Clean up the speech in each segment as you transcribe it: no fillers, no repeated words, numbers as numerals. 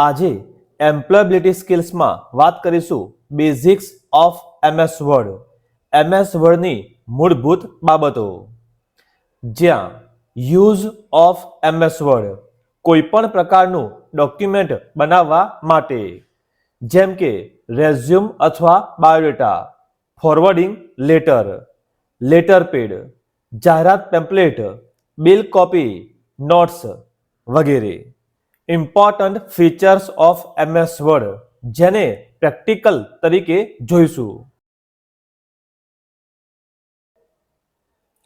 આજે એમ્પ્લોયેબિલિટી સ્કિલ્સમાં વાત કરીશું basics of MS Word, MS વર્ડની મૂળભૂત બાબતો. જ્યાં યુઝ ઓફ એમએસ વર્ડ કોઈપણ પ્રકારનું ડોક્યુમેન્ટ બનાવવા માટે, જેમ કે રેઝ્યુમ અથવા biodata, forwarding letter, letter pad, જાહેરાત ટેમ્પલેટ, બિલ કોપી, નોટ્સ વગેરે. Important features of MS Word જેને પ્રેક્ટિકલ તરીકે જોઈશું.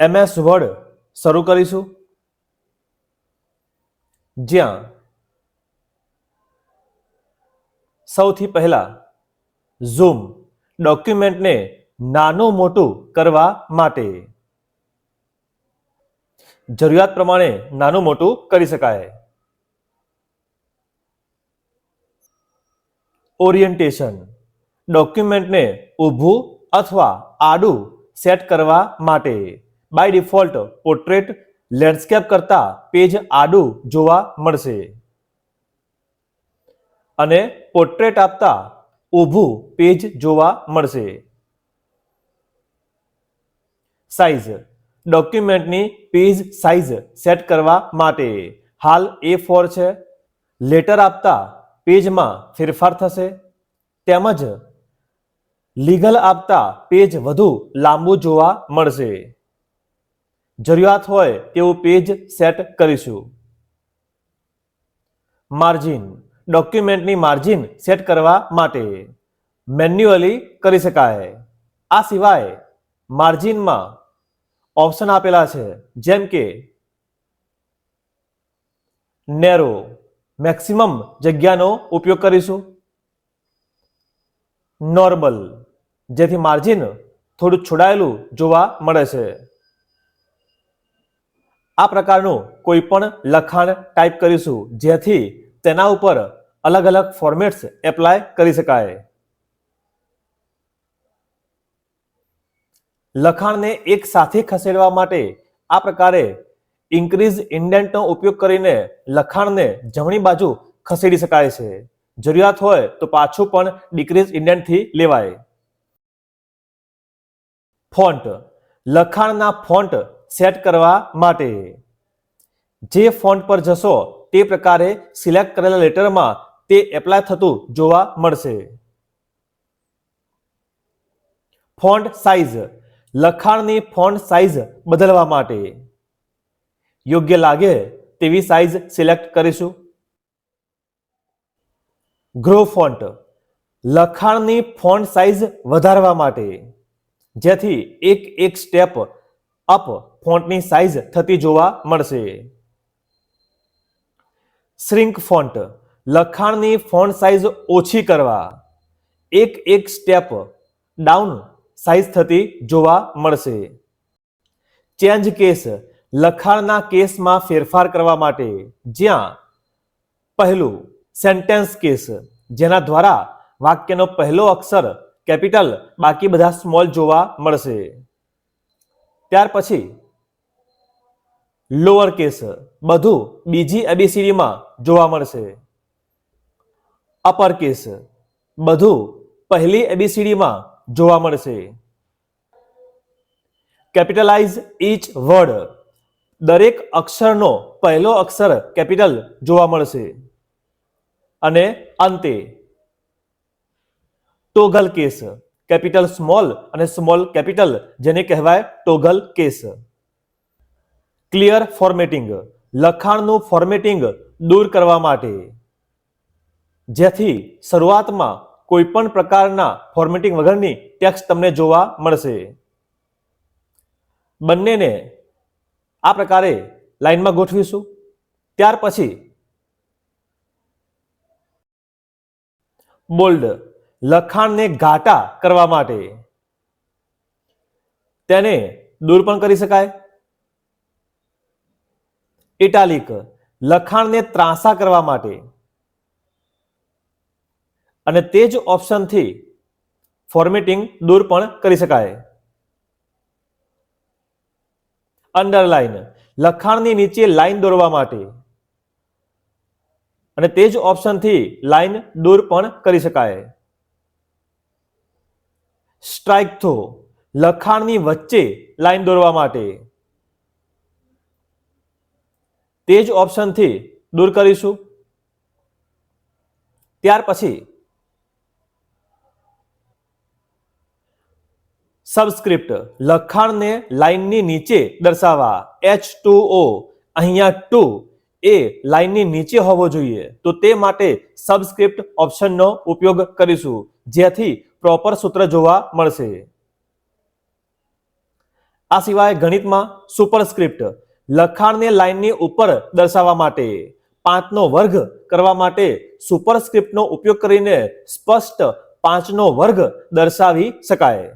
એમએસ વર્ડ શરૂ કરીશું. જ્યાં સૌથી પહેલા ઝૂમ, ડોક્યુમેન્ટને નાનું મોટું કરવા માટે. જરૂરિયાત પ્રમાણે નાનું મોટું કરી શકાય. ઓરિએન્ટેશન, ડોક્યુમેન્ટને ઊભું અથવા આડું સેટ કરવા માટે. બાય ડિફોલ્ટ પોર્ટ્રેટ લેન્ડસ્કેપ કરતા પેજ આડું જોવા મળશે અને પોર્ટ્રેટ આપતા ઊભું પેજ જોવા મળશે. સાઇઝ, ડોક્યુમેન્ટની પેજ સાઇઝ સેટ કરવા માટે. હાલ A4 છે. લેટર આપતા પેજમાં ફેરફાર થશે, તેમજ લીગલ આપતા પેજ વધુ લાંબુ જોવા મળશે. જરૂરિયાત હોય તેવું પેજ સેટ કરીશું. માર્જિન, ડોક્યુમેન્ટની માર્જિન સેટ કરવા માટે મેન્યુઅલી કરી શકાય. આ સિવાય માર્જિનમાં ઓપ્શન આપેલા છે, જેમ કે નેરો, મેક્સિમમ જગ્યાનો ઉપયોગ કરીશું. નોર્મલ, જેથી માર્જિન થોડું છોડાયેલું જોવા મળે છે. આ પ્રકારનું કોઈ પણ લખાણ ટાઈપ કરીશું, જેથી તેના ઉપર અલગ અલગ ફોર્મેટ્સ એપ્લાય કરી શકાય. લખાણને એક સાથે ખસેડવા માટે આ પ્રકારે ઇન્ક્રીઝ ઇન્ડેન્ટનો ઉપયોગ કરીને લખાણને જમણી બાજુ ખસેડી શકાય છે. જરૂરિયાત હોય તો પાછું પણ ડિક્રીઝ ઇન્ડેન્ટથી લેવાય. ફોન્ટ, લખાણના ફોન્ટ સેટ કરવા માટે. જે ફોન્ટ પર જશો તે પ્રકારે સિલેક્ટ કરેલા લેટરમાં તે એપ્લાય થતું જોવા મળશે. ફોન્ટ સાઇઝ, લખાણની ફોન્ટ સાઇઝ બદલવા માટે. યોગ્ય લાગે તેવી સાઇઝ સિલેક્ટ કરીશું. ગ્રો ફોન્ટ, લખાણની ફોન્ટ સાઇઝ વધારવા માટે, જેથી એક સ્ટેપ અપ ફોન્ટની સાઇઝ થતી જોવા મળશે. શ્રિંક ફોન્ટ, લખાણની ફોન્ટ સાઇઝ ઓછી કરવા, એક સ્ટેપ ડાઉન સાઇઝ થતી જોવા મળશે. ચેન્જ કેસ, લખાણના કેસમાં ફેરફાર કરવા માટે, જ્યાં પહેલું સેન્ટેન્સ કેસ, જેના દ્વારા વાક્યનો પહેલો અક્ષર કેપિટલ, બાકી બધા સ્મોલ જોવા મળશે. ત્યાર પછી લોઅર કેસ, બધું બીજી એબીસીડીમાં જોવા મળશે. અપર કેસ, બધું પહેલી એબીસીડીમાં જોવા મળશે. કેપિટલાઇઝ ઈચ વર્ડ, દરેક અક્ષરનો પહેલો અક્ષર કેપિટલ જોવા મળશે. અને અંતે ટોગલ કેસ, કેપિટલ સ્મોલ અને સ્મોલ કેપિટલ, જેને કહેવાય ટોગલ કેસ. ક્લિયર ફોર્મેટિંગ, લખાણનું ફોર્મેટિંગ દૂર કરવા માટે, જેથી શરૂઆતમાં કોઈ પણ પ્રકારના ફોર્મેટિંગ વગરની ટેક્સ્ટ તમને જોવા મળશે. બંનેને આ પ્રકારે લાઈનમાં ગોઠવીશું. ત્યાર પછી બોલ્ડ, લખાણને ઘાટા કરવા માટે, તેને દૂર પણ કરી શકાય. ઇટાલિક, લખાણને ત્રાંસા કરવા માટે, અને તે જ ઓપ્શનથી ફોર્મેટિંગ દૂર પણ કરી શકાય. અંડરલાઇન, લખાણની નીચે લાઈન દોરવા માટે, અને તે જ ઓપ્શનથી લાઈન દૂર પણ કરી શકાય. સ્ટ્રાઇક થ્રુ, લખાણની વચ્ચે લાઈન દોરવા માટે. તે જ ઓપ્શનથી દૂર કરીશું. ત્યાર પછી સબસ્ક્રિપ્ટ, લખાણને લાઈનની નીચે દર્શાવવા. H2O, અહીંયા 2 એ લાઈનની નીચે હોવો જોઈએ, તો તે માટે સબસ્ક્રિપ્ટ ઓપ્શનનો ઉપયોગ કરીશું, જેથી પ્રોપર સૂત્ર જોવા મળશે. આ સિવાય ગણિતમાં સુપરસ્ક્રિપ્ટ, લખાણને લાઈનની ઉપર દર્શાવવા માટે. 5નો વર્ગ કરવા માટે સુપરસ્ક્રિપ્ટનો ઉપયોગ કરીને સ્પષ્ટ 5નો વર્ગ દર્શાવી શકાય.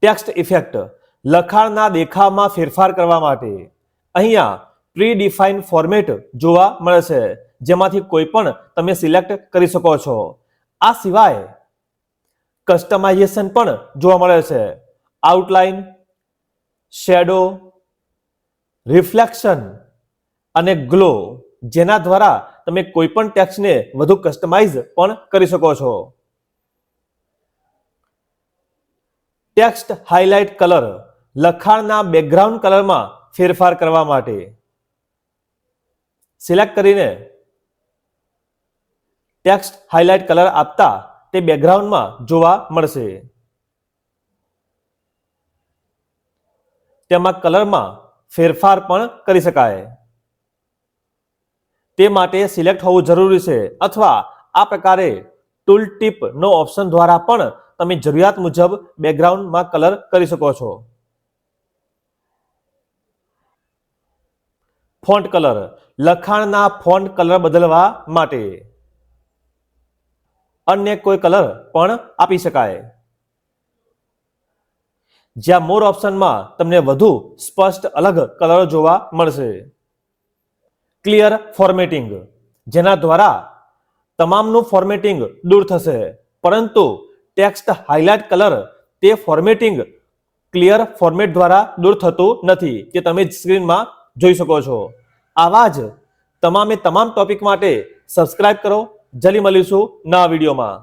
ટેક્સ્ટ ઇફેક્ટ, લખાણના દેખાવમાં ફેરફાર કરવા માટે. અહીંયા પ્રી ડિફાઇન ફોર્મેટ જોવા મળે છે, જેમાંથી કોઈ પણ તમે સિલેક્ટ કરી શકો છો. આ સિવાય કસ્ટમાઇઝેશન પણ જોવા મળે છે. આઉટલાઇન, શેડો, રિફ્લેક્શન અને ગ્લો, જેના દ્વારા તમે કોઈ પણ ટેક્સ્ટને વધુ કસ્ટમાઇઝ પણ કરી શકો છો. ટેક્સ્ટ હાઇલાઇટ કલર, લખાણના બેકગ્રાઉન્ડ કલરમાં ફેરફાર કરવા માટે. સિલેક્ટ કરીને ટેક્સ્ટ હાઇલાઇટ કલર આપતા તે બેકગ્રાઉન્ડમાં જોવા મળશે. તેમાં કલરમાં ફેરફાર પણ કરી શકાય. તે માટે સિલેક્ટ હોવું જરૂરી છે, અથવા આ પ્રકારે ટૂલ ટીપનો ઓપ્શન દ્વારા પણ તમે જરૂરિયાત મુજબ બેકગ્રાઉન્ડમાં કલર કરી શકો છો. ફોન્ટ કલર, લખાણના ફોન્ટ કલર બદલવા માટે. અન્ય કોઈ કલર પણ આપી શકાય. જ્યાં મોર ઓપ્શનમાં તમને વધુ સ્પષ્ટ અલગ કલર જોવા મળશે. ક્લિયર ફોર્મેટિંગ, જેના દ્વારા તમામનું ફોર્મેટિંગ દૂર થશે, પરંતુ ટેક્સ્ટ હાઇલાઇટ કલર તે ફોર્મેટિંગ ક્લિયર ફોર્મેટ દ્વારા દૂર થતું નથી, તે તમે સ્ક્રીનમાં જોઈ શકો છો. આવા જ તમામ ટોપિક માટે સબસ્ક્રાઇબ કરો. જલ્દી મળીશું નવા વિડીયોમાં.